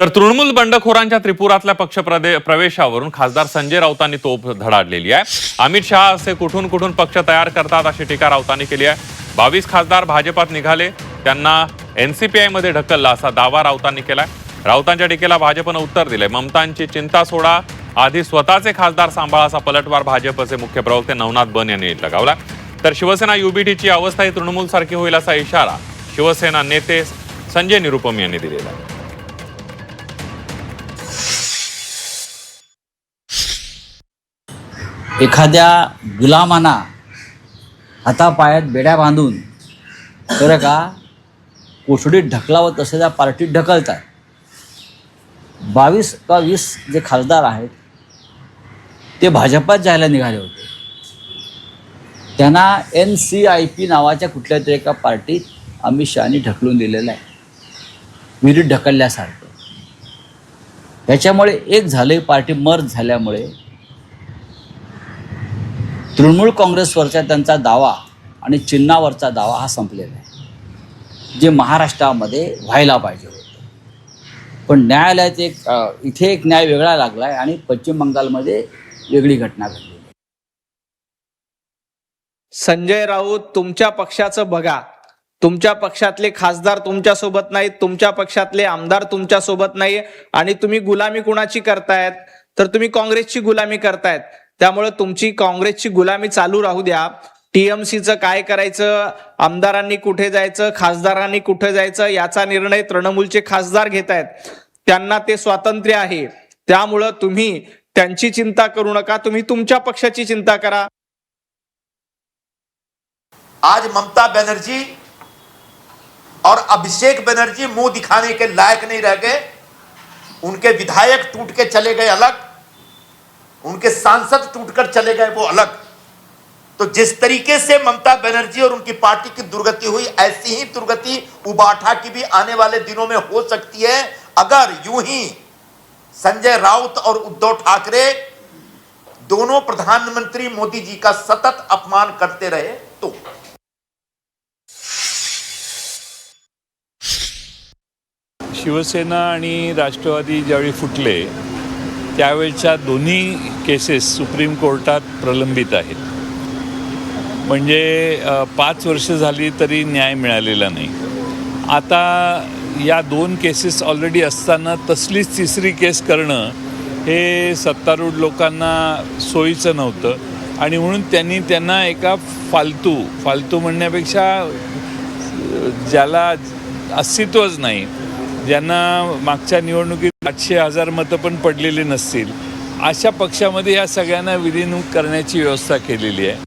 तर तृणमूल बंडखोरांच्या त्रिपुरातल्या पक्ष प्रवेशावरून खासदार संजय राऊतांनी तोफ धडाडलेली आहे। अमित शहा असे कुठून कुठून पक्ष तयार करतात अशी टीका राऊतांनी केली आहे। 22 खासदार भाजपात निघाले, त्यांना एनसीपीआय मध्ये ढकललं असा दावा राऊतांनी केलाय। राऊतांच्या टीकेला भाजपनं उत्तर दिलंय। ममतांची चिंता सोडा, आधी स्वतःचे खासदार सांभाळा असा पलटवार भाजपचे मुख्य प्रवक्ते नवनाथ बन यांनी लगावला। तर शिवसेना युबीटीची अवस्था ही तृणमूल सारखी होईल असा इशारा शिवसेना नेते संजय निरुपम यांनी दिलेला आहे। एखाद्या गुलामांना हातापायात बेड्या बांधून बरं का कोठडीत ढकलावं तसं त्या पार्टीत ढकलतात। 22 का 20 जे खासदार आहेत ते भाजपात जायला निघाले होते। त्यांना NCIP नावाच्या कुठल्या तरी एका पार्टीत अमित शहानी ढकलून दिलेलं आहे, विहिरीत ढकलल्यासारखं। याच्यामुळे एक झाले, पार्टी मर्ज झाल्यामुळे तृणमूल काँग्रेसवरचा त्यांचा दावा आणि चिन्हावरचा दावा हा संपलेला आहे, जे महाराष्ट्रामध्ये व्हायला पाहिजे होतं। पण न्यायालयात इथे एक न्याय वेगळा लागला आहे आणि पश्चिम बंगालमध्ये वेगळी घटना घडली। संजय राऊत, तुमच्या पक्षाचं बघा, तुमच्या पक्षातले खासदार तुमच्यासोबत नाहीत, तुमच्या पक्षातले आमदार तुमच्यासोबत नाही आणि तुम्ही गुलामी कुणाची करतायत? तर तुम्ही काँग्रेसची गुलामी करतायत। त्यामुळे तुमची काँग्रेसची गुलामी चालू राहू द्या। TMCचं काय करायचं, आमदारांनी कुठे जायचं, खासदारांनी कुठे जायचं याचा निर्णय तृणमूलचे खासदार घेत आहेत, त्यांना ते स्वातंत्र्य आहे। त्यामुळे तुम्ही त्यांची चिंता करू नका, तुम्ही तुमच्या पक्षाची चिंता करा। आज ममता बनर्जी और अभिषेक बनर्जी मुंह दिखाने के लायक नहीं रह गए। उनके विधायक टूट के चले गए अलग, उनके सांसद टूटकर चले गए वो अलग। तो जिस तरीके से ममता बनर्जी और उनकी पार्टी की दुर्गति हुई, ऐसी ही दुर्गति उबाठा की भी आने वाले दिनों में हो सकती है, अगर यूं ही संजय राउत और उद्धव ठाकरे दोनों प्रधानमंत्री मोदी जी का सतत अपमान करते रहे तो। शिवसेना आणि राष्ट्रवादी ज्यावेळी फुटले त्यावेळच्या दोन्ही केसेस सुप्रीम कोर्टात प्रलंबित आहेत। म्हणजे 5 वर्ष झाली तरी न्याय मिळालेला नाही। आता या 2 केसेस ऑलरेडी असताना तसलीच तिसरी केस करणं हे सत्तारूढ लोकांना सोयीचं नव्हतं आणि म्हणून त्यांना एका फालतू म्हणण्यापेक्षा ज्याला अस्तित्वच नाही, ज्यांना मागच्या निवडणुकीत 800,000 मतं पण पडलेली नसतील, अशा पक्षामध्ये या सगळ्यांना विलीन करण्याची व्यवस्था केलेली आहे।